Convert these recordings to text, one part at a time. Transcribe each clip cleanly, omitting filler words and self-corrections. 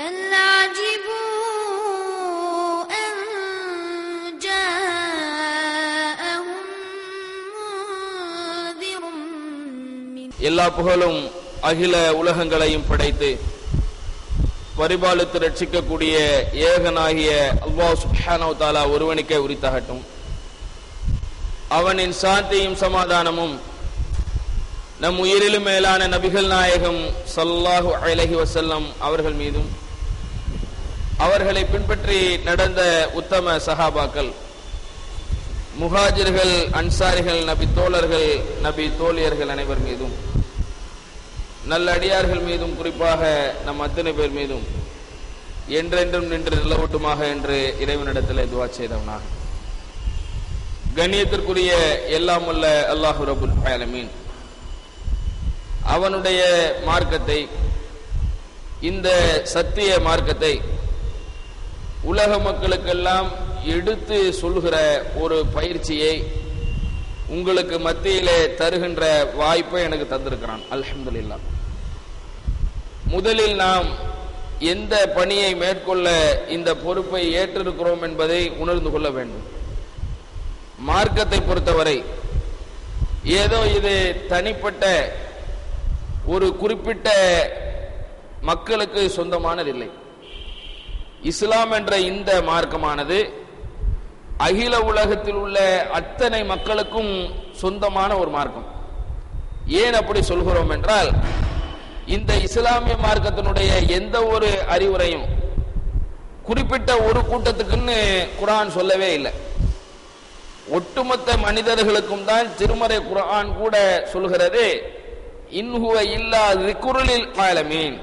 بل عجبوا أن جاءهم منذر منهم. எல்லா புகழும் அகில உலகங்களையும் படைத்து பரிபாலித்து ரட்சிக்கக்கூடிய ஏகனாகிய அல்லாஹ் சுப்ஹானஹு வ தஆலா ஒருவனுக்கே உரித்தாகட்டும். அவனின் சாந்தியும் சமாதானமும் நம் உயிரிலும் மேலான நபிகள் நாயகம் ஸல்லல்லாஹு அலைஹி வஸல்லம் அவர்கள் மீதும் அவர்களை பின்பற்றி நடந்த உத்தம சஹாபாக்கள், முஹாஜிர்கள், அன்சாரிகள், நபி தோழர்கள், நபி தோழியர்கள் அனைவர் மீதும், நல்ல அடியார்கள் மீதும், குறிப்பாக நம் அத்தனை பேர் மீதும் என்றென்றும் நின்று நிலவட்டுமாக என்று இறைவனிடத்தில் துஆ செய்தவனாக. கண்ணியத்திற்குரிய எல்லாம் வல்ல அல்லாஹ் ரப்புல் ஆலமீன் அவனுடைய மார்க்கத்தை, இந்த சத்திய மார்க்கத்தை உலக மக்களுக்கெல்லாம் எடுத்து சொல்கிற ஒரு பயிற்சியை உங்களுக்கு மத்தியிலே தருகின்ற வாய்ப்பை எனக்கு தந்திருக்கிறான். அல்ஹம்துலில்லாஹ். முதலில் நாம் எந்த பணியை மேற்கொள்ள இந்த பொறுப்பை ஏற்றிருக்கிறோம் என்பதை உணர்ந்து கொள்ள வேண்டும். மார்க்கத்தை பொறுத்தவரை ஏதோ இது தனிப்பட்ட ஒரு குறிப்பிட்ட மக்களுக்கு சொந்தமானதில்லை. இஸ்லாம் என்ற இந்த மார்க்கமானது அகில உலகத்தில் உள்ள அத்தனை மக்களுக்கும் சொந்தமான ஒரு மார்க்கம். ஏன் அப்படி சொல்கிறோம் என்றால், இந்த இஸ்லாமிய மார்க்கத்தினுடைய எந்த ஒரு அறிவுரையும் குறிப்பிட்ட ஒரு கூட்டத்துக்குன்னு குர்ஆன் சொல்லவே இல்லை. ஒட்டுமொத்த மனிதர்களுக்கும் தான் திருமறை குர்ஆன் கூட சொல்கிறது, இன்ஹுவ இல்லா ஸிக்ருலில் ஆலமீன்,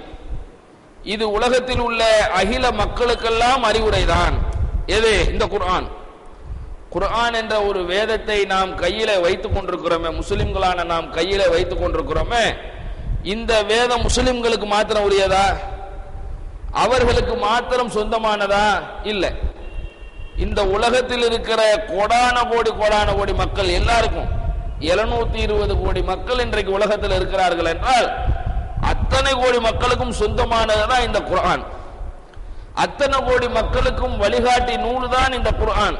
இது உலகத்தில் உள்ள அகில மக்களுக்கெல்லாம் அறிவுரைதான். எது? இந்த குர்ஆன். குர்ஆன் என்ற ஒரு வேதத்தை நாம் கையில வைத்துக் கொண்டிருக்கிறோமே, முஸ்லிம்களான நாம் கையில வைத்துக் கொண்டிருக்கிறோமே, இந்த வேதம் முஸ்லிம்களுக்கு மாத்திரம் உரியதா? அவர்களுக்கு மாத்திரம் சொந்தமானதா? இல்லை. இந்த உலகத்தில் இருக்கிற கோடான கோடி மக்கள் எல்லாருக்கும், 720 கோடி மக்கள் இன்றைக்கு உலகத்தில் இருக்கிறார்கள் என்றால், அத்தனை கோடி மக்களுக்கும் சொந்தமானதுதான் இந்த குர்ஆன். அத்தனை கோடி மக்களுக்கும் வழிகாட்டி நூல் தான் இந்த குர்ஆன்.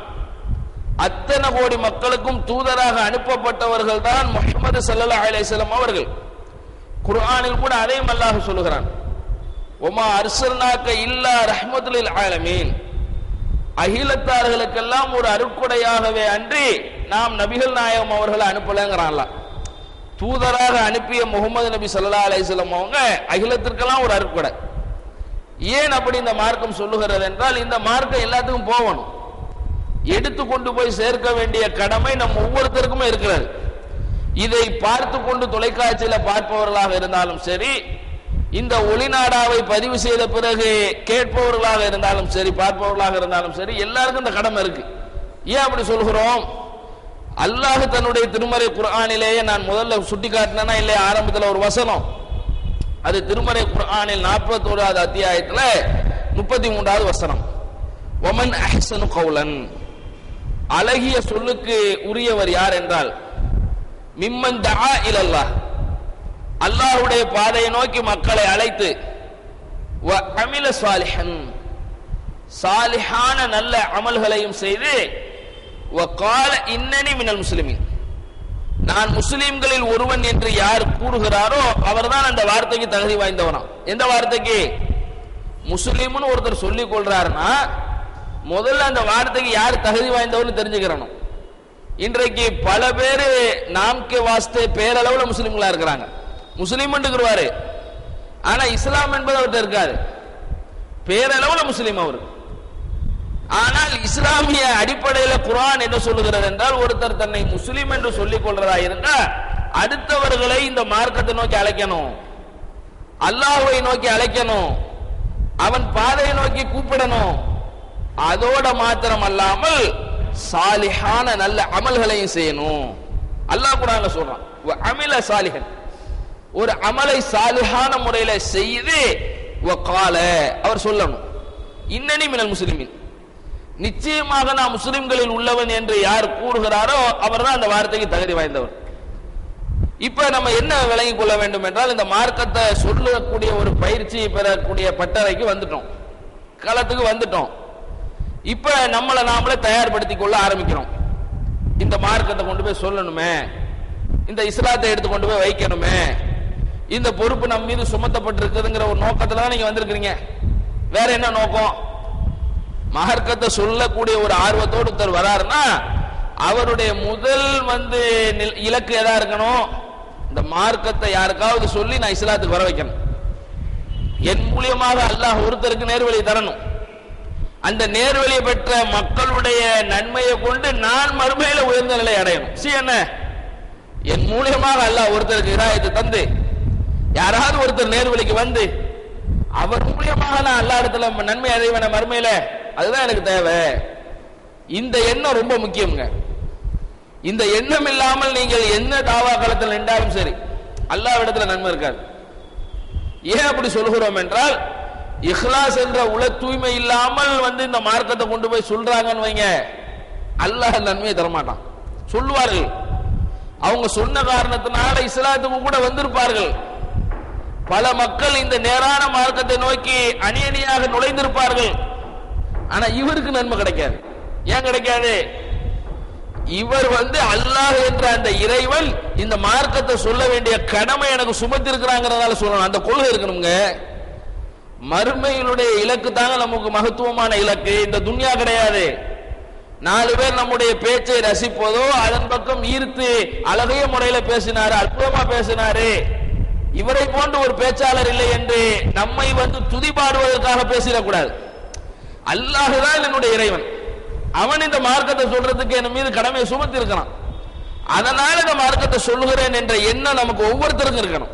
அத்தனை கோடி மக்களுக்கும் தூதராக அனுப்பப்பட்டவர்கள் தான் முஹம்மது ஸல்லல்லாஹு அலைஹி வஸல்லம் அவர்கள். குர்ஆனில் கூட அதையும் அல்லாஹ் சொல்லுகிறான், வமா அர்ஸல்னாக இல்லா ரஹ்மத்துல் லில் ஆலமீன், அகிலத்தார்களுக்கெல்லாம் ஒரு அருட்கொடையாகவே அன்றி நாம் நபிகள் நாயகம் அவர்களை அனுப்பலங்கிறான்ல. தூதராக அனுப்பிய முகமது நபி ஸல்லல்லாஹு அலைஹி வஸல்லம் அவங்க அகிலத்திற்கெல்லாம் ஒரு அருட்கொடை. ஏன் அப்படி இந்த மார்க்கம் சொல்லுகிறது என்றால், இந்த மார்க்கம் எல்லாத்துக்கும் போகணும். எடுத்து கொண்டு போய் சேர்க்க வேண்டிய கடமை நம் ஒவ்வொருத்தருக்குமே இருக்கிறது. இதை பார்த்து கொண்டு தொலைக்காட்சியில பார்ப்பவர்களாக இருந்தாலும் சரி, இந்த ஒளிநாடாவை பதிவு செய்த பிறகு கேட்பவர்களாக இருந்தாலும் சரி, பார்ப்பவர்களாக இருந்தாலும் சரி, எல்லாருக்கும் இந்த கடமை இருக்கு. ஏன் அப்படி சொல்கிறோம்? அல்லாஹ் தன்னுடைய திருமறை குர்ஆனிலேயே, நான் முதல்ல சுட்டி காட்டினேன்னா இல்லையா, ஆரம்பத்தில் ஒரு வசனம், அது திருமறை குர்ஆனில் 41வது அத்தியாயத்தில் 33வது வசனம், வமன் அஹ்ஸனு கௌலன், அழகிய சொல்லுக்கு உரியவர் யார் என்றால், மிம்மன் தஆ இலல்லாஹ், அல்லாஹ்வுடைய பாதையை நோக்கி மக்களை அழைத்து, வ அமில சாலிஹன், சாலிஹான நல்ல அமல்களையும் செய்து, வ கால இன்னனி மினல் முஸ்லிமீன், நான் முஸ்லிம்களில் ஒருவன் என்று யார் கூறுகிறாரோ அவர்தான் அந்த வார்த்தைக்கு தகுதி வாய்ந்தவனாம். எந்த வார்த்தைக்கு? முஸ்லிம்னு ஒருத்தர் சொல்லிக் கொள்றாருன்னா முதல்ல அந்த வார்த்தைக்கு யார் தகுதி வாய்ந்தவர்னு தெரிஞ்சுக்கிறணும். இன்றைக்கு பல பேர் நாம்கே வாஸ்தே பேரளவுல முஸ்லிம்களா இருக்கிறாங்க. முஸ்லிம் இருக்கிறாரு, ஆனா இஸ்லாம் என்பது அவர்கிட்ட இருக்காது. பேரளவுல முஸ்லிம் அவரு. ஆனால் இஸ்லாமிய அடிப்படையில் குர்ஆன் என்ன சொல்லுகிறது என்றால், ஒருத்தர் தன்னை முஸ்லிம் என்று சொல்லிக் கொள்றதா இருந்தா அடுத்தவர்களை இந்த மார்க்கத்தை நோக்கி அழைக்கணும், அல்லாஹ்வை நோக்கி அழைக்கணும், அவன் பாதையை நோக்கி கூப்பிடணும். அதோட மாத்திரம் அல்லாமல் சாலிஹான நல்ல அமல்களையும் செய்யணும். அல்லாஹ் குர்ஆன்ல சொல்றான், வ அமில சாலிஹன், ஒரு அமலை சாலிஹான முறையில செய்து, வ கால, அவர் சொல்லணும், இன்னனி மினல் முஸ்லிமீன், நிச்சயமாக நான் முஸ்லிம்களில் உள்ளவன் என்று யார் கூறுகிறாரோ அவர்தான் அந்த வார்த்தைக்கு தகுதி வாய்ந்தவர். இப்ப நம்ம என்ன விளங்கிக் கொள்ள வேண்டும் என்றால், இந்த மார்க்கத்தை சொல்லக்கூடிய ஒரு பயிற்சி பெறக்கூடிய பட்டறைக்கு வந்துட்டோம், களத்துக்கு வந்துட்டோம். இப்ப நம்மளை நாமளே தயார்படுத்திக் கொள்ள ஆரம்பிக்கிறோம். இந்த மார்க்கத்தை கொண்டு போய் சொல்லணுமே, இந்த இஸ்லாத்தை எடுத்து கொண்டு போய் வைக்கணுமே, இந்த பொறுப்பு நம்ம மீது சுமத்தப்பட்டிருக்குதுங்கிற ஒரு நோக்கத்துல தான் நீங்க வந்திருக்கிறீங்க. வேற என்ன நோக்கம்? மார்க்கத்தை சொல்லக்கூடிய ஒரு ஆர்வத்தோடு ஒருத்தர் வராருன்னா அவருடைய முதல் இலக்கு எதா இருக்கணும்? இந்த மார்க்கத்தை யாருக்காவது சொல்லி நான் இஸ்லாத்துக்கு வர வைக்கணும். என் மூலியமாக அல்லாஹ் ஒருத்தருக்கு நேர்வழி தரணும். அந்த நேர்வழியை பெற்ற மக்களுடைய நன்மையை கொண்டு நான் மறுமையில உயர்ந்த நிலை அடையணும். என்ன? என் மூலியமாக அல்லாஹ் ஒருத்தருக்கு ஹிதாயத்தை தந்து யாராவது ஒருத்தர் நேர்வழிக்கு வந்து அவர் மூலியமாக நான் அல்லா இடத்துல நன்மை அடைவேன மறுமையில, அதுதான் எனக்கு தேவை. இந்த எண்ணம் ரொம்ப முக்கியம்ங்க. இந்த எண்ணம் இல்லாமல் நீங்கள் என்ன தாவா காலத்தில் நின்றாலும் சரி அல்லாஹ் இடத்துல நன்மை இருக்காது. ஏன் அப்படி சொல்கிறோம் என்றால், இஹ்லாஸ் என்ற உள தூய்மை இல்லாமல் இந்த மார்க்கத்தை கொண்டு போய் சொல்றாங்கன்னு வைங்க, அல்லாஹ் நன்மையை தரமாட்டான். சொல்லுவார்கள், அவங்க சொன்ன காரணத்தினால இஸ்லாத்துக்கு கூட வந்திருப்பார்கள். பல மக்கள் இந்த நேரான மார்க்கத்தை நோக்கி அணி அணியாக நுழைந்திருப்பார்கள். ஆனா இவருக்கு நன்மை கிடைக்காது. ஏன் கிடைக்காது? இவர் அல்லாஹ் என்ற அந்த இறைவன் இந்த மார்க்கத்தை சொல்ல வேண்டிய கடமை எனக்கு சுமத்தி இருக்கிறாங்கிறதால சொல்லணும். அந்த கொள்கை இருக்கணுங்க. மறுமையினுடைய இலக்கு தாங்க நமக்கு மகத்துவமான இலக்கு. இந்த துன்யா கிடையாது. 4 பேர் நம்முடைய பேச்சை ரசிப்பதோ அதன் பக்கம் ஈர்த்து அழகிய முறையில பேசினாரு, அற்புதமா பேசினாரு, இவரை போன்ற ஒரு பேச்சாளர் இல்லை என்று நம்மை துதிபாடுவதற்காக பேசிடக்கூடாது. அல்லாஹ் தான் என்னுடைய இறைவன். அவன் இந்த மார்க்கத்தை சொல்றதுக்கு என் மீது கடமையை சுமத்தி இருக்கிறான். அதனால இந்த மார்க்கத்தை சொல்லுகிறேன் என்ற எண்ணம் நமக்கு ஒவ்வொருத்தருக்கும் இருக்கணும்.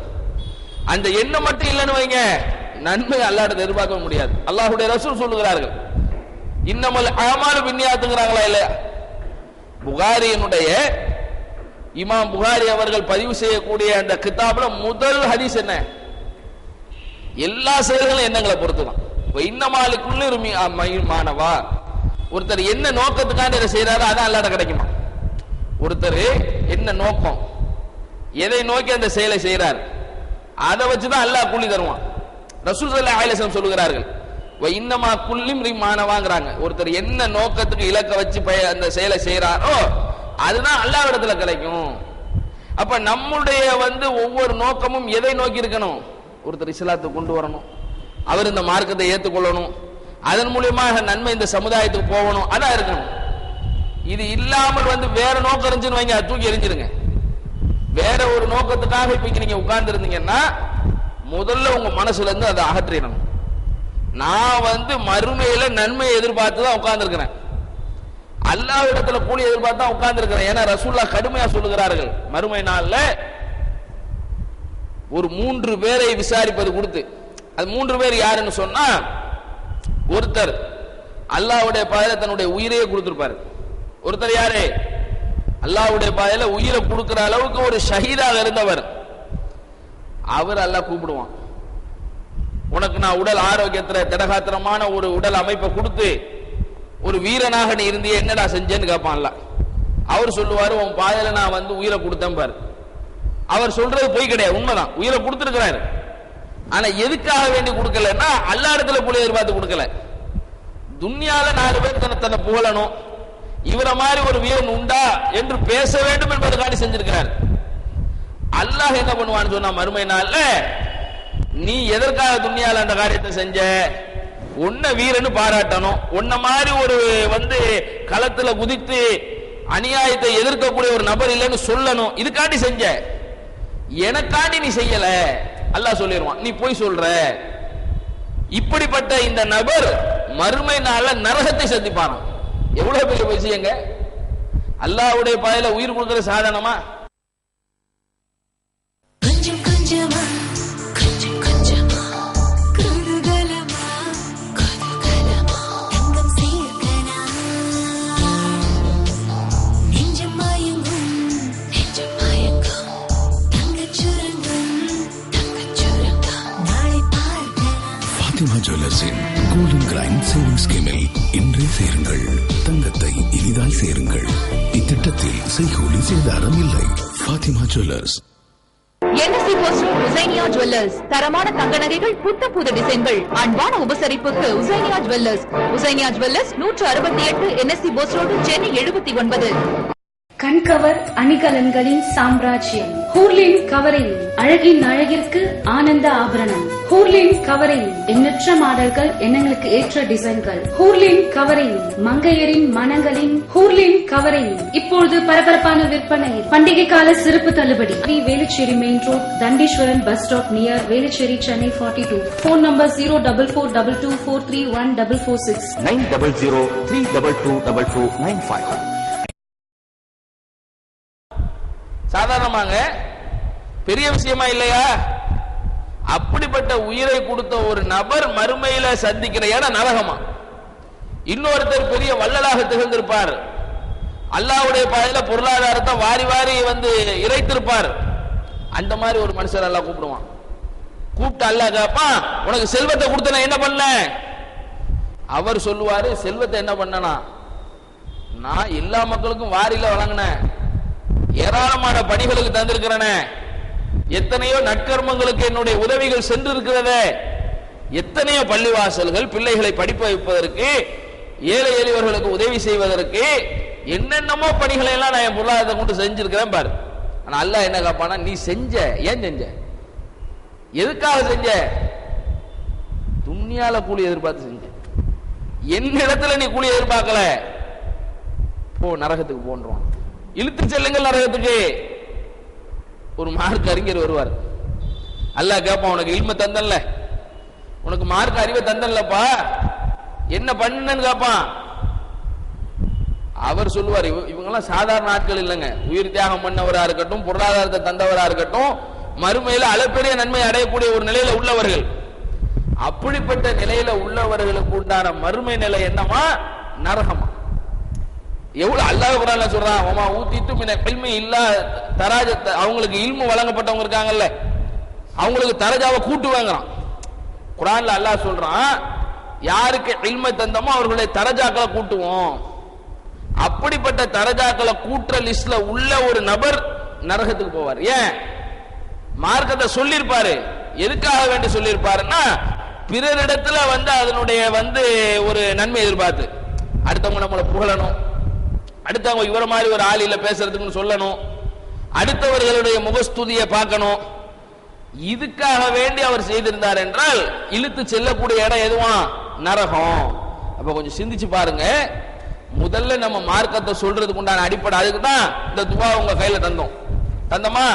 அந்த எண்ணம் மட்டும் இல்லைன்னு வைங்க, நன்மை அல்லாஹ்விடம் எதிர்பார்க்க முடியாது. அல்லாஹ்வுடைய ரசூல் சொல்லுகிறார்கள், இன்னமல் ஆமாலு பின்னியாத்துங்கிறாங்களா இல்லையா? புகாரியினுடைய இமாம் புகாரி அவர்கள் பதிவு செய்யக்கூடிய அந்த கிதாபுல முதல் ஹதீஸ் என்ன? எல்லா செயல்களும் எண்ணங்களை பொறுத்துதான். இன்னமாலுக்குள்ள மாணவா, ஒருத்தர் என்ன நோக்கத்துக்காக இதை செய்யறாரோ அதான் அல்லாஹ்ட்ட கிடைக்குமா? ஒருத்தர் என்ன நோக்கம், எதை நோக்கி அந்த செயலை செய்யறாரு, அதை வச்சுதான் அல்லாஹ் கூலி தருவான். ரசூல் ஸல்லல்லாஹு அலைஹி வஸல்லம் சொல்லுகிறார்கள், இன்னமா குல்லிம் மாணவாங்கிறாங்க. ஒருத்தர் என்ன நோக்கத்துக்கு இலக்க வச்சு அந்த செயலை செய்யறாரோ அதுதான் அல்லாஹ்விடத்துல கிடைக்கும். அப்ப நம்முடைய ஒவ்வொரு நோக்கமும் எதை நோக்கி இருக்கணும்? ஒருத்தர் இஸ்லாத்தை கொண்டு வரணும், அவர் இந்த மார்க்கத்தை ஏற்றுக்கொள்ளணும், அதன் மூலியமாக நன்மை இந்த சமுதாயத்துக்கு போகணும், அதான் இருக்கணும். இது இல்லாமல் வேற நோக்கம் இருந்துச்சுன்னு வைங்க, தூக்கி எரிஞ்சிருங்க. வேற ஒரு நோக்கத்துக்காக இப்ப நீங்க உட்கார்ந்து இருந்தீங்கன்னா முதல்ல உங்க மனசுல இருந்து அதை அகற்றிடணும். நான் மறுமையில நன்மையை எதிர்பார்த்து தான் உட்கார்ந்து இருக்கிறேன், அல்லாஹ்விடத்துல கூலி எதிர்பார்த்து தான் உட்கார்ந்து இருக்கிறேன். ஏன்னா ரசூலுல்லாஹ் கடுமையா சொல்லுகிறார்கள், மறுமை நாள்ல ஒரு 3 பேரை விசாரிப்பது கொடுத்து, அது 3 பேர் யாருன்னு சொன்னா, ஒருத்தர் அல்லாஹ்வுடைய பாதையில தன்னுடைய உயிரையே கொடுத்திருப்பாரு. ஒருத்தர் யாரு? அல்லாஹ்வுடைய பாதையில உயிரை கொடுக்கிற அளவுக்கு ஒரு ஷஹீதாக இருந்தவர். அவர் அல்லாஹ் கூப்பிடுவான், உனக்கு நான் உடல் ஆரோக்கியத்துல திடகாத்திரமான ஒரு உடல் அமைப்பை கொடுத்து ஒரு வீரனாக நீ இருந்தியே, என்னடா செஞ்சேன்னு கேட்பான்ல. அவர் சொல்லுவாரு, உன் பாதையில நான் உயிரை கொடுத்தேன் பாரு. அவர் சொல்றது பொய் கிடையாது, உண்மைதான், உயிரை கொடுத்திருக்கிறாரு. ஆனா எதுக்காக வேண்டி கொடுக்கலன்னா அல்லாஹ் இடத்துல புள்ளி எதிர்பார்த்து கொடுக்கல. துன்யால 4 பேர் தன்னை புகழணும், இவரை மாதிரி ஒரு வீரன் உண்டா என்று பேச வேண்டும் என்பதற்காண்டி செஞ்சிருக்கிறார். அல்லாஹ் என்ன பண்ணுவான்னு சொன்னா, மறுமை நாள்ல நீ எதற்காக துன்யால அந்த காரியத்தை செஞ்ச? உன்ன வீரன்னு பாராட்டணும், உன்ன மாதிரி ஒரு களத்துல குதித்து அநியாயத்தை எதிர்க்கக்கூடிய ஒரு நபர் இல்லைன்னு சொல்லணும், இதுக்காண்டி செஞ்ச, எனக்காண்டி நீ செய்யல, அல்லாஹ் சொல்லிடுவான், நீ போய் சொல்ற. இப்படிப்பட்ட இந்த நபர் மறுமை நாள்ல நரகத்தை சந்திப்பாராம். எவ்வளவு பெரிய விஷயங்க! அல்லாஹ்வுடைய பாதையில உயிர் கொடுக்கிற சாதாரணமா? கொஞ்சம் கொஞ்சமா கொஞ்சம் கொஞ்சமா குதூகலமா குதூகலமா தங்கம் சேர்க்கனா நெஞ்சம் மயங்கும் தங்கச் சுரங்கம் நாளை பார்க்கலாம். ஃபாத்திமா ஜுவல்லர்ஸின் கோல்டன் கிரைண்ட் சேவிங் ஸ்கீமில் இன்றே சேருங்கள், தங்கத்தை இனிதாய் சேருங்கள். இத்திட்டத்தில் செய்கூலி சேதாரம் இல்லை. ஃபாத்திமா ஜுவல்லர்ஸ். NSC போஸ்டர் உசைனியா ஜுவல்லர்ஸ். தரமான தங்க நகைகள், புத்த புது டிசைன்கள், அன்பான உபசரிப்புக்கு Husainia jewellers. Husainia jewellers 168 NSC போஸ்டர், சென்னை 79. கண்கவர் அணிகலன்களின் சாம்ராஜ்யம் ஹூர்லின் கவரிங். அழகின் அழகிற்கு ஆனந்த ஆபரணம். ஹூர்லின் கவரிங். எண்ணற்ற மாடல்கள், எண்ணங்களுக்கு ஏற்ற டிசைன்கள். ஹூர்லின் கவரிங். மங்கையரின் மனங்களின் ஹூர்லின் கவரிங். இப்பொழுது பரபரப்பான விற்பனை. பண்டிகை கால சிறப்பு தள்ளுபடி. Velachery main road, Thandeeswaran bus stop near Velachery, Chennai 42. Phone number 04422431446 900322295. சாதாரணமாங்க பெரிய விஷயமா இல்லையா? அப்படிப்பட்ட உயிரை கொடுத்த ஒரு நபர் மறுமையில சந்திக்கிற இடம் நரகமா? இன்னொருத்தர் பெரிய வள்ளலாக திகழ்ந்திருப்பார், அல்லாஹ்வுடைய பாதையில பொருளாதாரத்தை வாரி வாரி வந்து இறைத்திருப்பார். அந்த மாதிரி ஒரு மனுஷர் அல்லாஹ் கூப்பிடுவான். கூப்பிட்டு அல்லாஹ் கேட்பான், உனக்கு செல்வத்தை கொடுத்த நான் என்ன பண்ண? அவர் சொல்லுவாரு, செல்வத்தை என்ன பண்ணனா, நான் எல்லா மக்களுக்கும் வாரியில வழங்கினேன், ஏராளமான பணிகளுக்கு தந்திருக்கிறேன், எத்தனையோ நற்கர்மங்களுக்கு என்னுடைய உதவிகள் சென்று இருக்கிறதே, எத்தனையோ பள்ளிவாசல்கள், பிள்ளைகளை படிக்க வைப்பதற்கு, ஏழை எளியவர்களுக்கு உதவி செய்வதற்கு என்னென்னமோ பணிகளை எல்லாம் நான் என் பொருளாதாரத்தை கொண்டு செஞ்சிருக்கிறேன் பாரு. ஆனா அல்லாஹ் என்ன கேட்பானா, நீ செஞ்ச, ஏன் செஞ்ச, எதுக்காக செஞ்ச? துன்யால கூலி எதிர்பார்த்து செஞ்ச, என்னிடத்துல நீ கூலி எதிர்பார்க்கல, போ நரகத்துக்கு போன்றோம், இழுத்து செல்லுங்கள் நரகத்துக்கு. ஒரு மார்க் அறிஞர் வருவார், அல்லாஹ் கேட்பான், உனக்கு இல்ம தந்தல்ல, உனக்கு மார்க் அறிவை தந்தல்லப்பா, என்ன பண்ணுன்னு கேட்பான். அவர் சொல்லுவார், இவங்கெல்லாம் சாதாரண ஆட்கள் இல்லைங்க, உயிர் தியாகம் பண்ணவரா இருக்கட்டும், பொருளாதாரத்தை தந்தவரா இருக்கட்டும், மறுமையில அளப்பெரிய நன்மை அடையக்கூடிய ஒரு நிலையில உள்ளவர்கள். அப்படிப்பட்ட நிலையில உள்ளவர்களுக்கு உண்டான மறுமை நிலை என்னமா? நரகமா. எவ்வளவு அல்லாஹ் குர்ஆன்ல சொல்றான், வமா ஊத்திட்டு மின இல்மி இல்லா தராஜத், அவங்களுக்கு இல்மு வழங்கப்பட்டவங்க இருக்காங்கல்ல, அவங்களுக்கு தரஜாவை கூட்டு வாங்குறான். குர்ஆன்ல அல்லாஹ் சொல்றான், யாருக்கு இல்மை தந்தமோ அவர்களுடைய தரஜாக்களை கூட்டுவோம். அப்படிப்பட்ட தரஜாக்களை கூட்டுற லிஸ்ட்ல உள்ள ஒரு நபர் நரகத்துக்கு போவார். ஏன்? மார்க்கத்தை சொல்லியிருப்பாரு, எதுக்காக வேண்டி சொல்லியிருப்பாருன்னா, பிறரிடத்துல வந்து அதனுடைய வந்து ஒரு நன்மை எதிர்பார்த்து, அடுத்தவங்க நம்மளை புகழணும், அடுத்தவங்க இவர மாதிரி ஒரு ஆள் இல்ல பேசுறதுக்குன்னு சொல்லணும், அடுத்தவர்களுடைய முகஸ்துதியை பார்க்கணும், இதுக்காக வேண்டி அவர் செய்திருந்தார் என்றால் இழுத்து செல்லக்கூடிய இடம் எதுவா? நரகம். அப்ப கொஞ்சம் சிந்திச்சு பாருங்க. முதல்ல நம்ம மார்க்கத்தை சொல்றதுக்கு உண்டான அடிப்படை அதுக்கு தான் இந்த துவா உங்க கையில தந்தோமா?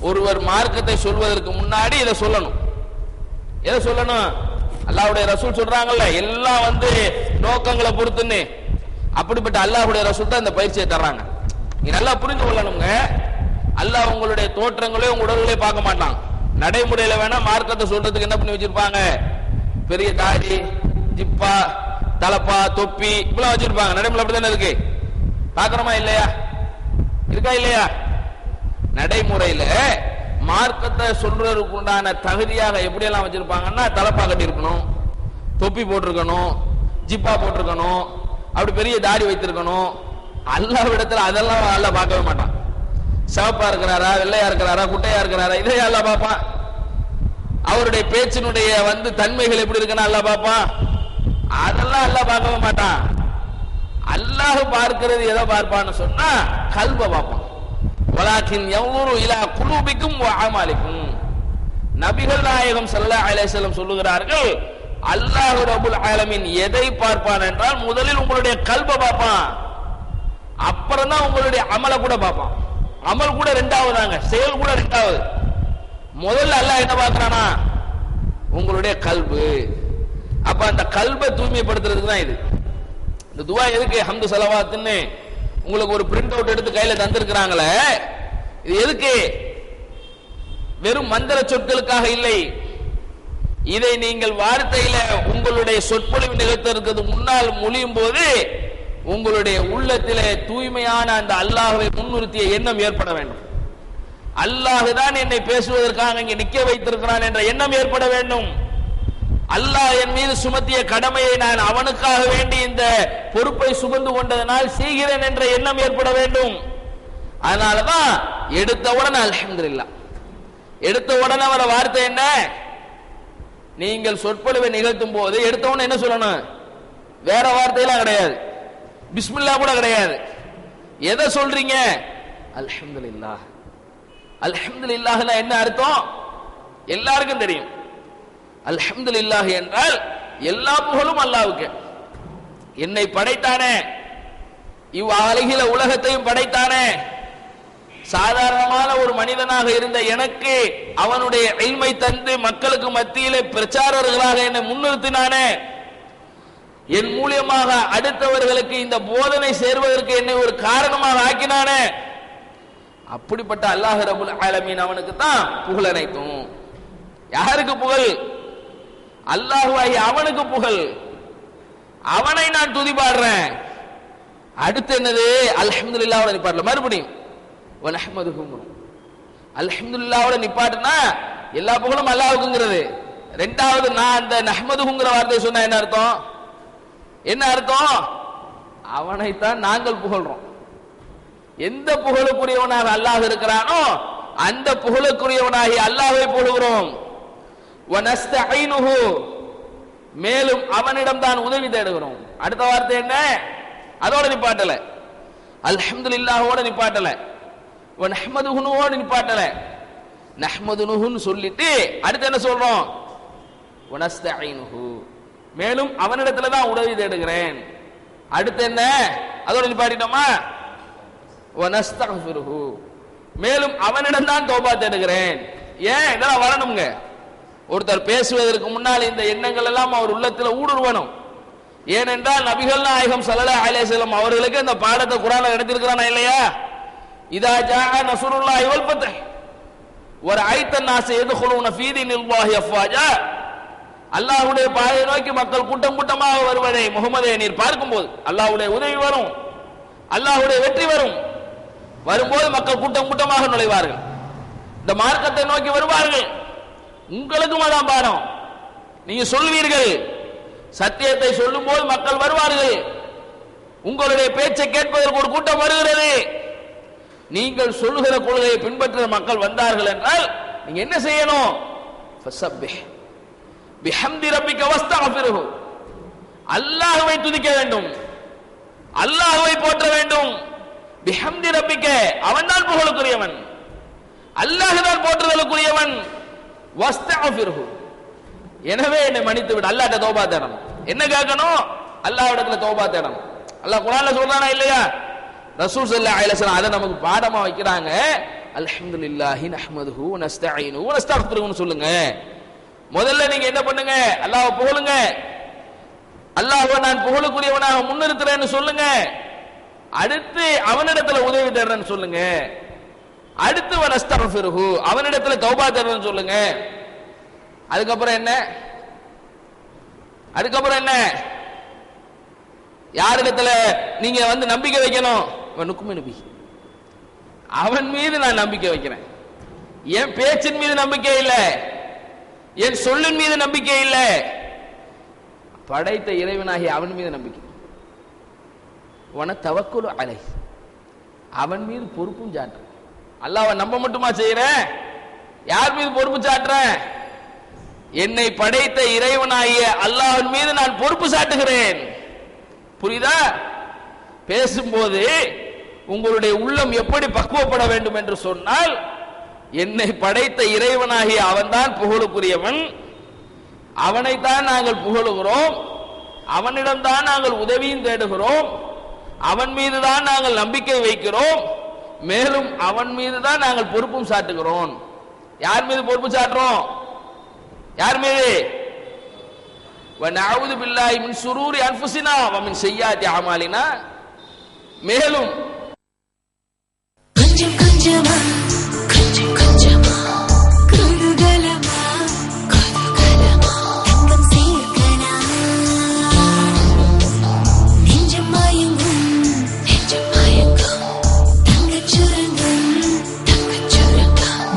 ஒருவர் மார்க்கத்தை சொல்வதற்கு முன்னாடி இதை சொல்லணும். எதை சொல்லணும்? அல்லாஹ்வுடைய ரசூல் சொல்றாங்கல்ல, எல்லாம் வந்து நோக்கங்களை பொறுத்துன்னு, அப்படிப்பட்ட அல்லாஹ்வுடைய ரசூல் தான் இந்த பயிற்சியை தர்றாங்க. நீங்க நல்லா புரிந்து கொள்ளணுங்க. அல்லாஹ் உங்களுடைய தோற்றங்களே உங்க உடல்களே பார்க்க மாட்டான். நடைமுறையில வேணா மார்க்கத்தை சொல்றதுக்கு என்ன பண்ணி வச்சிருப்பாங்க? பெரிய தாடி, ஜிப்பா, தலப்பா, தொப்பி இப்பெல்லாம் வச்சிருப்பாங்க. நடைமுறை அப்படித்தானே இருக்கு, பாக்குறோமா இல்லையா? இருக்கா இல்லையா? நடைமுறையில மார்க்கத்தை சொல்றதுக்கு உண்டான தகுதியாக எப்படி எல்லாம் வச்சிருப்பாங்கன்னா, தலப்பா கட்டி இருக்கணும், தொப்பி போட்டிருக்கணும், ஜிப்பா போட்டிருக்கணும், அப்படி பெரிய தாடி வைத்திருக்கணும். அல்லாஹ்விடத்துல அதெல்லாம் அல்லாஹ் பார்க்கவே மாட்டான். சிவப்பா இருக்கிறாரா, வெள்ளையா இருக்கிறாரா, குட்டையா இருக்கிறாரா, இதை அல்லாஹ் பார்ப்பான். அவருடைய பேச்சினுடைய வந்து தன்மைகள் எப்படி இருக்குன்னு அல்லாஹ் பார்ப்பான். அதெல்லாம் அல்லாஹ் பார்க்கவே மாட்டான். அல்லாஹ் பார்க்கிறது எதை பார்ப்பான்னு சொன்னா, கல்பை பார்ப்பான். வலாக்கின் யன்துரு இலா குலூபிக்கும் வ அமாலிக்கும். நபிகள் நாயகம் ஸல்லல்லாஹு அலைஹி வஸல்லம் சொல்லுகிறார்கள், அல்லாஹ் ரப்பல் ஆலமீன் எதை பார்ப்பான் என்றால், முதலில் உங்களுடைய கல்பை பார்ப்பான், அப்புறம் தான் உங்களுடைய அமலை கூட பார்ப்பான். அமல் கூட ரெண்டாவதாங்க, செயல் கூட ரெண்டாவது. முதல்ல அல்லாஹ் என்ன பார்க்கறானா? உங்களுடைய கல்பு. அப்ப அந்த கல்பை தூய்மைப்படுத்துறதுக்கு தான் இது. இந்த துவா எதுக்கு? ஹம்து ஸலவாத்னு உங்களுக்கு ஒரு பிரிண்ட் அவுட் எடுத்து கையில தந்திருக்கிறாங்களே, இது எதுக்கு? வெறும் மந்திர சொற்களுக்காக இல்லை. இதை நீங்கள் வார்த்தையில உங்களுடைய சொற்பொழிவு நிகழ்த்துறதுக்கு முன்னால் மொழியும் போது உங்களுடைய உள்ளத்திலே தூய்மையான அந்த அல்லாஹ்வை முன்னிறுத்திய எண்ணம் ஏற்பட வேண்டும். அல்லாஹ் தான் என்னை பேசுவதற்காக இங்கே நிக்க வைத்திருக்கிறான் என்ற எண்ணம் ஏற்பட வேண்டும். அல்லாஹ் என் மீது சுமத்திய கடமையை நான் அவனுக்காக வேண்டி இந்த பொறுப்பை சுமந்து கொண்டதனால் செய்கிறேன் என்ற எண்ணம் ஏற்பட வேண்டும். அதனாலதான் எடுத்த உடனே அல்ஹம்துலில்லாஹ். எடுத்த உடனே வர வார்த்தை என்ன? நீங்கள் சொற்பொழிவை நிகழ்த்தும் போது எடுத்த உடனே என்ன சொல்லணும்? வேற வார்த்தையெல்லாம் கிடையாது, பிஸ்மில்லா கூட கிடையாது. எதை சொல்றீங்க? அல்ஹம்துலில்லாஹ். அல்ஹம்துலில்லாஹ்னா என்ன அர்த்தம்? எல்லாருக்கும் தெரியும். அல்ஹம்துலில்லாஹ் என்றால் எல்லா புகழும் அல்லாஹ்வுக்கு. என்னை படைத்தானே, இவ்வாலகில உலகத்தையும் படைத்தானே, சாதாரணமான ஒரு மனிதனாக இருந்த எனக்கு அவனுடைய இல்மை தந்து மக்களுக்கு மத்தியிலே பிரச்சாரர்களாக என்னை முன்னிறுத்தினானே, என் மூலியமாக அடுத்தவர்களுக்கு இந்த போதனை சேர்வதற்கு என்னை ஒரு காரணமாக ஆக்கினானே, அப்படிப்பட்ட அல்லாஹ் ரப்புல் ஆலமீன் அவனுக்கு தான் புகழ் அனைத்தும். யாருக்கு புகழ்? அல்லாஹ்வாகி அவனுக்கு புகழ். அவனை நான் துதி பாடுறேன். அடுத்து என்னது? அல்ஹம்துலில்லாஹ்வோட நிப்பாட்டல. மறுபடியும் வனஹ்மதுஹு. அல்ஹம்துலில்லாஹ்வோட நிப்பாட்டுனா எல்லா புகழும் அல்லாஹ்வுக்குங்கிறது. ரெண்டாவது நான் அந்த நஹ்மதுஹுங்கிற வார்த்தையை சொன்னா என்ன அர்த்தம்? என்ன அர்த்தம்? அவனைத்தான் நாங்கள் புகழ்றோம். எந்த புகழுக்குரியவனாக அல்லாஹ் இருக்கிறானோ அந்த புகழுக்குரியவனாகி அல்லாஹ்வை புகழுகிறோம். வனஸ்தஈனுஹு, மேலும் அவனிடம் தான் உதவி தேடுகிறோம். அடுத்த வார்த்தை என்ன? அதோட நிப்பாட்டல, அல்ஹம்துலில்லாஹோட நிப்பாட்டல, வனஹ்மதுஹுவோட நிப்பாட்டல. நஹ்மதுஹுன்னு சொல்லிட்டு அடுத்து என்ன சொல்றோம்? வனஸ்தஈனுஹு, மேலும் அவனிடத்துல தான் உதவி தேடுகிறேன். அடுத்து என்ன? அதோட நிப்பாட்டிட்டோமா? வனஸ்தக்ஃபிருஹு, மேலும் அவனிடம் தான் தௌபா தேடுகிறேன். ஏன் இதெல்லாம் வரணுங்க? ஒருத்தர் பேசுவதற்கு முன்னால் இந்த எண்ணங்கள் எல்லாம் அவர் உள்ளத்தில் ஊடுருவணும். ஏனென்றால் நபிகள் நாயகம் ஸல்லல்லாஹு அலைஹி வஸல்லம் அவர்களுக்கு இந்த பாடத்தை குர்ஆன்ல எடுத்திருக்கிறானா இல்லையா? இதா ஜாஅ நஸ்ருல்லாஹி வல் ஃபத்ஹ் வரஐத الناس يدخلون في دين الله افواجا, அல்லாஹ்வுடைய பாதையை நோக்கி மக்கள் கூட்டம் கூட்டமாக வருவதை முஹம்மதே நீர் பார்க்கும்போது அல்லாஹ்வுடைய உதவி வரும், அல்லாஹ்வுடைய வெற்றி வரும். வரும்போது மக்கள் கூட்டம் கூட்டமாக நுழைவார்கள், இந்த மார்க்கத்தை நோக்கி வருவார்கள். உங்களுக்கும் அதான் பாடம். நீங்க சொல்வீர்கள், சத்தியத்தை சொல்லும் போது மக்கள் வருவார்கள், உங்களுடைய பேச்சை கேட்பதற்கு ஒரு கூட்டம் வருகிறது. நீங்கள் சொல்லுகிற கொள்கையை பின்பற்ற மக்கள் வந்தார்கள் என்றால் நீங்க என்ன செய்யணும்? ஃபஸப்பிஹ் பிஹம்தி ரப்பிக வஸ்தக்ஃபிருஹு, அல்லாஹ்வை துதிக்க வேண்டும், அல்லாஹ்வை போற்ற வேண்டும். பிஹம்தி ரப்பிக, அவன்தான் புகழுக்குரியவன், அல்லாஹ் தான் போற்றுதலுக்குரியவன். வஸ்தக்ஃபிருஹு, எனவே என்னை மன்னித்து விடு. அல்லாஹ்ட்ட தௌபா தேடணும். என்ன கேட்கணும்? அல்லாஹ்விடத்துல தௌபா தேடணும். அல்லாஹ் குர்ஆன்ல சொல்றானா இல்லையா? ரசூல் ஸல்லல்லாஹு அலைஹி வஸல்லம் அதை நமக்கு பாடமா வைக்கிறாங்க. அல்ஹம்துலில்லாஹி நஹ்மதுஹு வ நஸ்தஈனுஹு வ நஸ்தக்ஃபிருஹு சொல்லுங்க. முதல்ல நீங்க என்ன பண்ணுங்க? அல்லாஹ்வை புகழுங்க, அல்லாஹ்வை நான் புகழுக்குரியவனாக முன்னிறுத்துறேன்னு சொல்லுங்க. அடுத்து அவனிடத்துல உதவி தேடுறேன்னு சொல்லுங்க. அடுத்து வ நஸ்தக்ஃபிருஹு, அவனிடத்துல தௌபா தேடுறேன்னு சொல்லுங்க. அதுக்கப்புறம் என்ன? அதுக்கப்புறம் என்ன? யாரிடத்துல நீங்க வந்து நம்பிக்கை வைக்கணும்? நுக்மினு, அவன் மீது நான் நம்பிக்கை வைக்கிறேன். என் பேச்சின் மீது நம்பிக்கை இல்லை, என் சொல்லின் மீது நம்பிக்கை இல்லை, படைத்த இறைவனாகி அவன் மீது நம்பிக்கை. வன தவக்குலு அலைஹ், அவன் மீது பொறுப்பும் சாட்டுறேன். அல்லாஹ்வை நம்ப மட்டுமா செய்யறேன்? யார் மீது பொறுப்பு சாட்டுறேன்? என்னை படைத்த இறைவனாகிய அல்லாஹ்வின் மீது நான் பொறுப்பு சாட்டுகிறேன். புரியுதா? பேசும்போது உங்களுடைய உள்ளம் எப்படி பக்குவப்பட வேண்டும் என்று சொன்னால், என்னை படைத்த இறைவனாகிய அவன்தான் புகழுக்குரியவன், அவனைத்தான் நாங்கள் புகழுகிறோம், அவனிடம்தான் நாங்கள் உதவியும் தேடுகிறோம், அவன் மீதுதான் நாங்கள் நம்பிக்கை வைக்கிறோம், மேலும் அவன் மீதுதான் நாங்கள் பொறுப்பும் சாட்டுகிறோம். யார் மீது பொறுப்பு சாட்டுறோம்? யார் மீது? வநஅஊது பில்லாஹி மின் ஷுரூரி அன்ஃபுஸினா வ மின் ஸய்யிஆத்தி அமாலினா, மேலும் கொஞ்சம் கொஞ்சமா கொஞ்சம் கொஞ்சமா குதூகலமா குதூகலமா தங்கம் சேர்க்கலாம், நெஞ்சம் மயங்கும் தங்கச் சுரங்கம்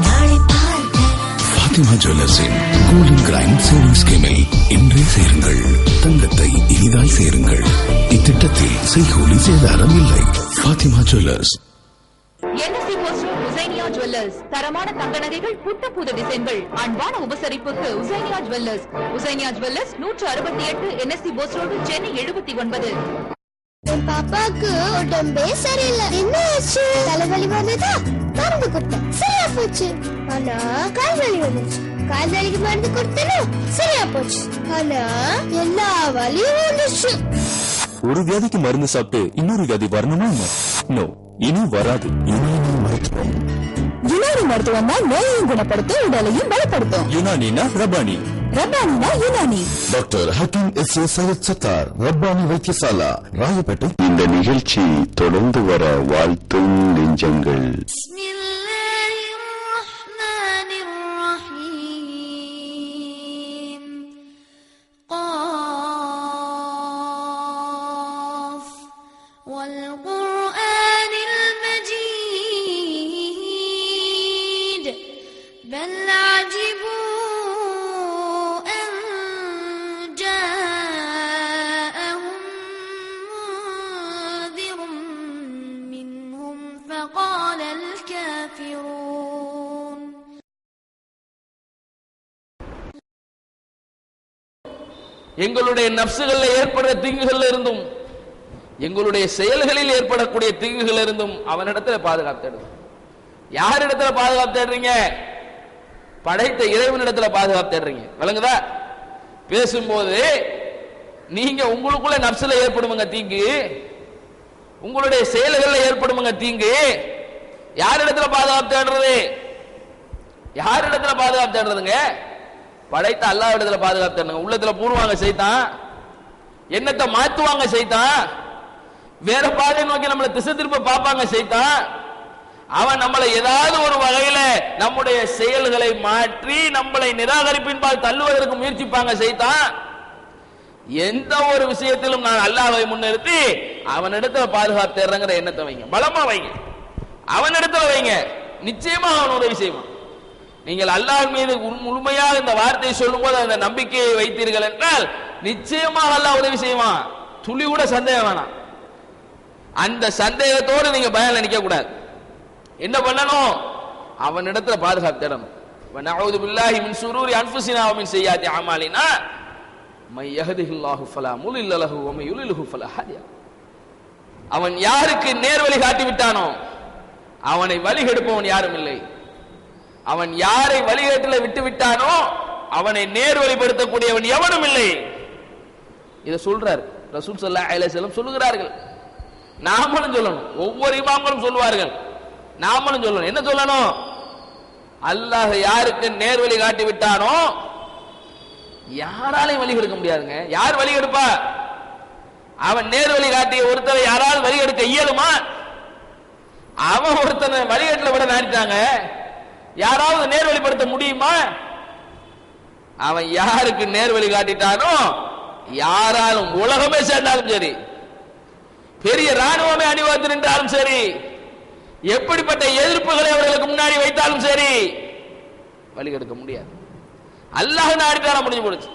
நாளை பார்க்கலாம். ஃபாத்திமா ஜுவல்லர்ஸின் கோல்டன் கிரைண்ட் சேவிங் ஸ்கீமில் இன்றே சேருங்கள், தங்கத்தை இனிதாய் சேருங்கள். இத்திட்டத்தில் செய்கூலி சேதாரம் இல்லை. Fathima jewellers. NSC Bose road, Husainia jewellers தரமான தங்க நகைகள் புத்த புது டிசைன்கள் அன்பான உபசரிப்புக்கு Husainia jewellers 168 NSC Bose road Chennai 79. என் பாப்பாக்கு உடம்பே சரியில்லை. என்ன ஆச்சு? தலைவலி வந்ததா? மருந்து கொடுத்தேன், சரியா போச்சு. ஆனா கால்வலி வந்துச்சு. கால்வலிக்கு மருந்து கொடுத்தேனா சரியா போச்சு. ஆனா எல்லா வலியும் வந்துச்சு. ஒரு வியாதிக்கு மருந்து சாப்பிட்டு இன்னொரு வியாதி வரணுமா? நோ, இனி வராது. யுனானி மருத்துவம் தான் நோயையும் குணப்படுத்தும், உடலையும் பலப்படுத்தும். யுனானினா ரபானி, ரபானினா Unani. Doctor Hakeem S A Syed Sattar, Rabbani வைத்தியசாலா, ராயப்பேட்டை. இந்த நிகழ்ச்சி தொடர்ந்து வர வாழ்த்தும் நெஞ்சங்கள். எங்களுடைய நப்சுகளில் ஏற்படுற தீங்குகள் இருந்தும் எங்களுடைய செயல்களில் ஏற்படக்கூடிய தீங்குகள் இருந்தும் அவனிடத்துல பாதுகாப்பு தேடுங்க. யாரிடத்துல பாதுகாப்பு தேடுறீங்க? படைத்த இறைவனிடத்துல பாதுகாப்பு தேடுறீங்க. விளங்குதா? பேசும்போது நீங்க உங்களுக்குள்ள நப்சுல ஏற்படுமுங்க தீங்கு, உங்களுடைய செயல்களில் ஏற்படுமுங்க தீங்கு. யாரிடத்துல பாதுகாப்பு தேடுறது? யாரிடத்துல பாதுகாப்பு தேடுறதுங்க? படைத்த அல்லாஹ் இடத்துல பாதுகாப்பு தேடுங்க. உள்ளத்துல பூர்வாங்க சைத்தான், எண்ணத்தை மாத்துவாங்க சைத்தான், வேற பாதை நோக்கி நம்மளை திசை திருப்ப பார்ப்பாங்க சைத்தான். அவன் நம்மளை ஏதாவது ஒரு வகையில நம்முடைய செயல்களை மாற்றி நம்மளை நிராகரிப்பின்பால் தள்ளுவதற்கு முயற்சிப்பாங்க சைத்தான். எந்த ஒரு விஷயத்திலும் நான் அல்லாஹ்வை முன்னிறுத்தி அவனிடத்துல பாதுகாப்பு தேடுறங்கிற எண்ணத்தை வைங்க, பலமா வைங்க, அவனிடத்துல வைங்க. நிச்சயமா அவன் உதவி செய்வான். நீங்கள் அல்லாஹ் மீது முழுமையாக இந்த வார்த்தையை சொல்லும் போது அந்த நம்பிக்கையை வைத்தீர்கள் என்றால் நிச்சயமாக அல்லாஹ் உதவி செய்வான். துளி கூட சந்தேகம் வேணாம். அந்த சந்தேகத்தோடு நீங்க பயன்ல நிக்க கூடாது. என்ன பண்ணணும்? அவனிடத்துல பாதுகாப்பு தேடணும். வனஊது பில்லாஹி மின் ஷுரூரி அன்ஃபுஸினா வ மின் ஸய்யிஆத்தி அமாலினா மை யஹ்திஹில்லாஹு ஃபலா முலில்ல லஹு வ மை யுலில்ஹு ஃபலா ஹாதிய. அவன் யாருக்கு நேர்வழி காட்டி விட்டானோ அவனை வழிகெடுப்பவன் யாரும் இல்லை. அவன் யாரை வழிகேட்டில் விட்டு விட்டானோ அவனை நேர்வழிப்படுத்தக்கூடியவன் எவனும் இல்லை. இதை சொல்றார் ரசூல் ஸல்லல்லாஹு அலைஹி வஸல்லம் சொல்லுகிறார்கள். நாமளும் சொல்லணும், ஒவ்வொரு இமாம்களும் சொல்வார்கள், நாமளும் சொல்லணும். என்ன சொல்லணும்? அல்லாஹ் யாருக்கு நேர்வழி காட்டி விட்டானோ யாராலையும் வழி எடுக்க முடியாதுங்க. யார் வழி எடுப்பா? அவன் நேர்வழி காட்டிய ஒருத்தரை யாரால் வழி எடுக்க இயலுமா? அவன் ஒருத்தனை வழிகேட்டில் விட நாடிட்டாங்க, யாராவது நேர்வழிப்படுத்த முடியுமா? அவன் யாருக்கு நேர்வழி காட்டிட்டானோ யாராலும், உலகமே சேர்ந்தாலும் சரி, பெரிய ராணுவமே அணிவகுத்து நின்றாலும் சரி, எப்படிப்பட்ட எதிர்ப்புகளை அவர்களுக்கு முன்னாடி வைத்தாலும் சரி, வழி எடுக்க முடியாது. அல்லாஹ் நாடிட்டான முடிஞ்சு போடுச்சு.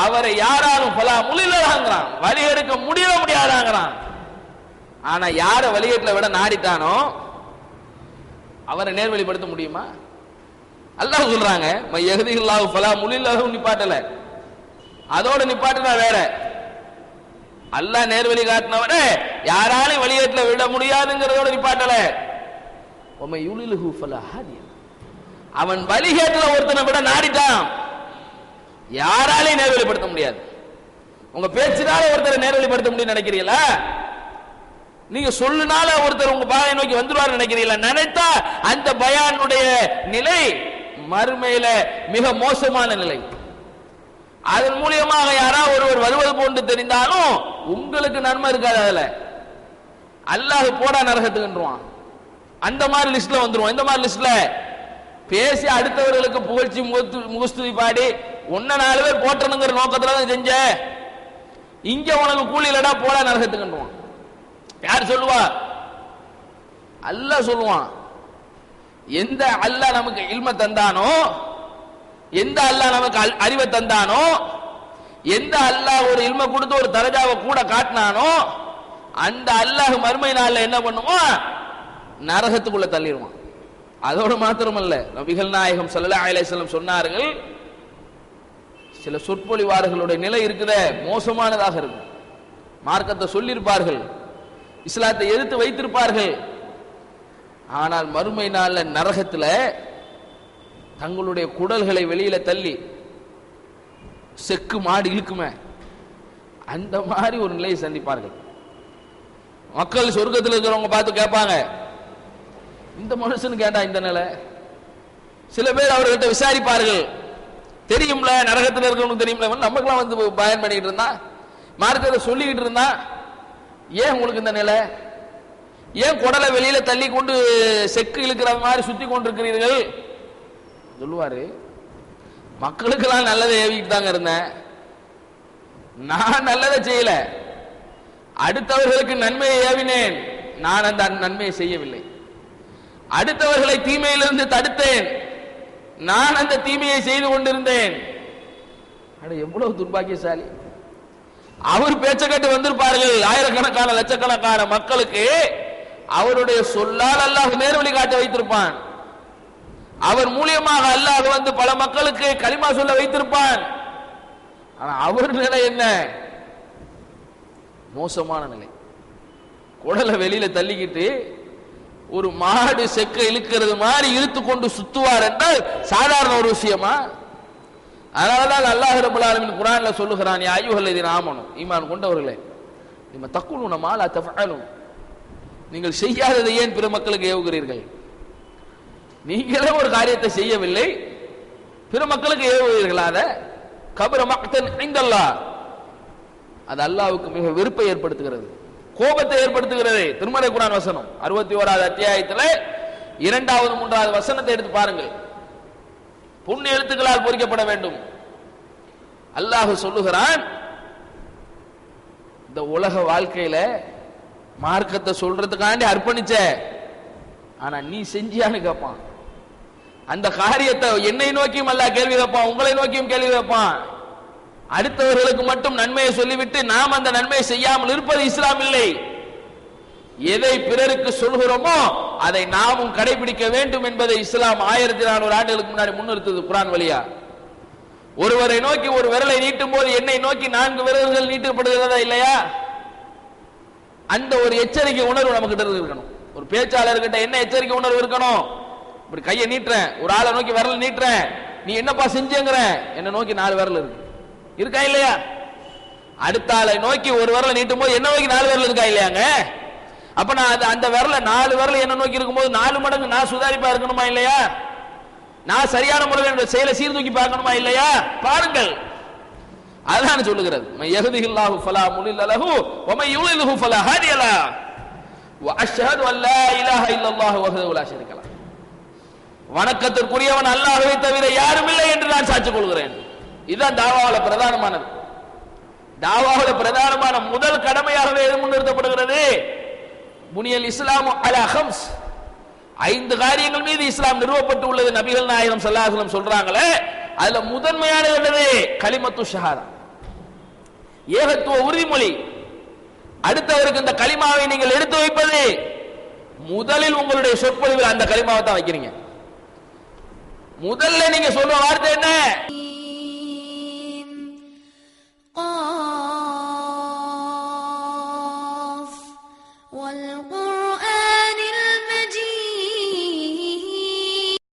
அவரை யாராலும் பல முழிலாங்கிறான், வழி எடுக்க முடியாதாங்கிறான். ஆனா யார வழிகேட்டில் விட நாடிட்டானோ அவரை நேர்வழிப்படுத்த முடியுமா? அல்லாஹ் சொல்றாங்க மை யஹ்திஹில்லாஹு ஃபலா முலில்லஹு நிப்பாட்டல, அதோட நிப்பாட்டினா வேற. அல்லாஹ் நேர்வழி காட்டினவனே யாராலையும் வழிகேட்டில் விட முடியாதுங்கிறதோட நிப்பாட்டல. வமை யுலில்ஹு ஃபலா ஹாதிய, அவன் வழிகேட்டில் ஒருத்தனை விட நாடிட்டான், யாராலையும் நேர்வழிப்படுத்த முடியாது. உங்க பேச்சினால ஒருத்தரை நேர்வழிப்படுத்த முடியும் நினைக்கிறீங்களா? நீங்க சொல்லுனால ஒருத்தர் உங்க பாதை நோக்கி வந்துருவார் நினைக்கிறீங்களா? நினைத்தா அந்த பயானுடைய நிலை மறுமையில மிக மோசமான நிலை. அதன் மூலியமாக யாராவது ஒருவர் வருவது போன்று தெரிந்தாலும் உங்களுக்கு நன்மை இருக்காது. அதுல அல்லாஹ் போடா நரகத்துக்குன்றான். அந்த மாதிரி லிஸ்ட்ல வந்துருவோம். இந்த மாதிரி லிஸ்ட்ல பேசி அடுத்தவர்களுக்கு புகழ்ச்சி முகஸ்துதி பாடி ஒன்ன 4 பேர் போட்டணுங்கிற நோக்கத்துல தான் செஞ்ச, இங்க உனக்கு கூலி இல்லடா போடா நரகத்துக்குன்றான். யார் சொல்லுவா? அல்லாஹ் சொல்லுவான். எந்த அல்லாஹ் நமக்கு இல்ம தந்தானோ, எந்த அல்லாஹ் நமக்கு அறிவை தந்தானோ, எந்த அல்லாஹ் ஒரு இல்ம கொடுத்து ஒரு தரஜாவை கூட காட்டினானோ அந்த அல்லாஹ் மறுமை நாள்ல என்ன பண்ணுவான்? நரகத்துக்குள்ள தள்ளிடுவான். அதோடு மாத்திரமல்ல, நபிகள் நாயகம் ஸல்லல்லாஹு அலைஹி வஸல்லம் சொன்னார்கள், சில சொற்பொழிவாளர்களுடைய நிலை இருக்குத மோசமானதாக இருக்கும். மார்க்கத்தை சொல்லியிருப்பார்கள், இஸ்லாத்தை எதிர்த்து வைத்திருப்பார்கள், ஆனால் மறுமை நாள்ல நரகத்துல தங்களுடைய குடல்களை வெளியில தள்ளி செக்கு மாடு இழுக்குமே அந்த மாதிரி ஒரு நிலையை சந்திப்பார்கள். மக்கள் சொர்க்கத்தில் இருக்கிறவங்க பார்த்து கேட்பாங்க, இந்த மனுஷன் கேட்டா இந்த நிலை. சில பேர் அவர்கிட்ட விசாரிப்பார்கள், தெரியும்ல நரகத்தில் இருக்கவனுக்கு தெரியும்ல, நமக்குலாம் வந்து பயன் பண்ணிட்டு இருந்தா, மார்க்கத்தை சொல்லிக்கிட்டு இருந்தா, ஏன் உங்களுக்கு இந்த நிலை? ஏன் குடலை வெளியில தள்ளி கொண்டு செக்கு இழுக்கிற மாதிரி சுத்தி கொண்டிருக்கிறீர்கள்? சொல்லுவாரு, மக்களுக்கெல்லாம் நல்லதை ஏவிக்கிட்டு தாங்க இருந்தேன், நான் நல்லதை செய்யல, அடுத்தவர்களுக்கு நன்மையை ஏவினேன், நான் அந்த நன்மையை செய்யவில்லை. அடுத்தவர்களை தீமையிலிருந்து தடுத்தேன், நான் அந்த தீமையை செய்து கொண்டிருந்தேன். எவ்வளவு துர்பாக்கியசாலி. அவர் பேச்ச கேட்டு வந்திருப்பார்கள் ஆயிரக்கணக்கான லட்சக்கணக்கான மக்களுக்கு. அவருடைய சொல்லால் அல்லாஹ் நேர்வழி காட்ட வைத்திருப்பான். அவர் மூலியமாக அல்லாஹ் வந்து பல மக்களுக்கு கலிமா சொல்ல வைத்திருப்பான். ஆனா அவர் நிலை என்ன? மோசமான நிலை. குடலை வெளியில தள்ளிக்கிட்டு ஒரு மாடு செக்க இழுக்கிறது மாதிரி இழுத்து கொண்டு சுத்துவார் என்றால் சாதாரண ஒரு விஷயமா? அதனாலதான் அல்லாஹ் ரப்பல் ஆலமீன் குர்ஆன்ல சொல்லுகிறான், யா அய்யுஹல்லதீன ஆமனு, ஈமான் கொண்டவர்களே, நீங்க தக்குலுன மா லா தஃஅலூன், நீங்கள் செய்யாததை ஏன் பிற மக்களுக்கு ஏவுகிறீர்கள்? நீங்களே ஒரு காரியத்தை செய்யவில்லை, பிற மக்களுக்கு ஏவுகிறீர்களா? அத கபர மக்தன் இன்தல்லாஹ், அது அல்லாஹ்வுக்கு மிக வெறுப்பை ஏற்படுத்துகிறது, கோபத்தை ஏற்படுத்துகிறது. திருமறை குர்ஆன் வசனம் 61வது அத்தியாயத்துல 2வது 3வது வசனத்தை எடுத்து பாருங்கள். புண்ணிய எழுத்துக்களால் பொறிக்கப்பட வேண்டும். அல்லாஹ் சொல்லுகிறான், இந்த உலக வாழ்க்கையில மார்க்கத்தை சொல்றதுக்காண்டி அர்ப்பணிச்ச, ஆனா நீ செஞ்சியான்னு கேட்பான். அந்த காரியத்தை என்னை நோக்கியும் அல்லாஹ் கேள்வி கேட்பான், உங்களை நோக்கியும் கேள்வி கேட்பான். அடுத்தவர்களுக்கு மட்டும் நன்மையை சொல்லிவிட்டு நாம் அந்த நன்மையை செய்யாமல் இருப்பது இஸ்லாம் இல்லை. எதை பிறருக்கு சொல்கிறோமோ அதை நாமும் கடைபிடிக்க வேண்டும் என்பதை இஸ்லாம் 1400 ஆண்டுகளுக்கு முன்னாடி முன்னிறுத்தது குர்ஆன் வழியா. ஒருவரை நோக்கி ஒரு விரலை நீட்டும் போது என்னை நோக்கி 4 விரல்கள் நீட்டப்படுகிறதா இல்லையா? அந்த ஒரு எச்சரிக்கை உணர்வு நமக்கு இருக்கணும். ஒரு பேச்சாளர்கிட்ட என்ன எச்சரிக்கை உணர்வு இருக்கணும்? இப்படி கையை நீட்டுறேன், ஒரு ஆளை நோக்கி விரல் நீட்டுறேன், நீ என்னப்பா செஞ்சேங்கிற, என்ன நோக்கி 4 விரல் இருக்கு, இருக்கா இல்லையா? அடுத்த ஆளை நோக்கி ஒரு விரலை நீட்டும் போது என்ன நோக்கி 4 விரல் இருக்கா இல்லையாங்க? அப்ப நான் அந்த விரல 4 விரல் என்ன நோக்கி இருக்கும்போது 4 மடங்கு நான் சுதாரிப்பா இருக்கணுமா இல்லையா? நான் சரியான முறையில் செயலை சீர்தூக்கி பார்க்கணுமா இல்லையா? பாருங்கள், அதான் சொல்லுகிறது, யஹ்திஹில்லாஹு ஃபலா முலில்ல லஹு வ மை யுலில்ஹு ஃபலா ஹாதிய லஹு வ அஷ்ஹது அன் லா இலாஹ இல்லல்லாஹு வஹ்தஹு லா ஷரீக லஹு. வணக்கத்திற்குரியவன் அல்லாஹ்வை தவிர யாரும் இல்லை என்று நான் சாட்சி கொள்கிறேன். இதுதான் தாவாவுல பிரதானமானது. தாவாவுல பிரதானமான முதல் கடமையாகவே எது முன்னிறுத்தப்படுகிறது? புனியல் இஸ்லாமு அலா ஹம்ஸ், 5 காரியங்கள் மீது இஸ்லாம் நிறுவப்பட்டு உள்ளது. நபிகள் நாயகம் ஸல்லல்லாஹு அலைஹி வஸல்லம் சொல்றாங்களே, அதுல முதன்மையானது என்னது? கலிமத்து ஷஹாதா, ஏகத்துவ உறுதிமொழி. அடுத்தவருக்கு இந்த கலிமாவை நீங்கள் எடுத்து வைப்பது, முதலில் உங்களுடைய சொற்பொழிவில் அந்த கலிமாவை தான் வைக்கிறீங்க. முதல்ல நீங்க சொல்ற வார்த்தை என்ன?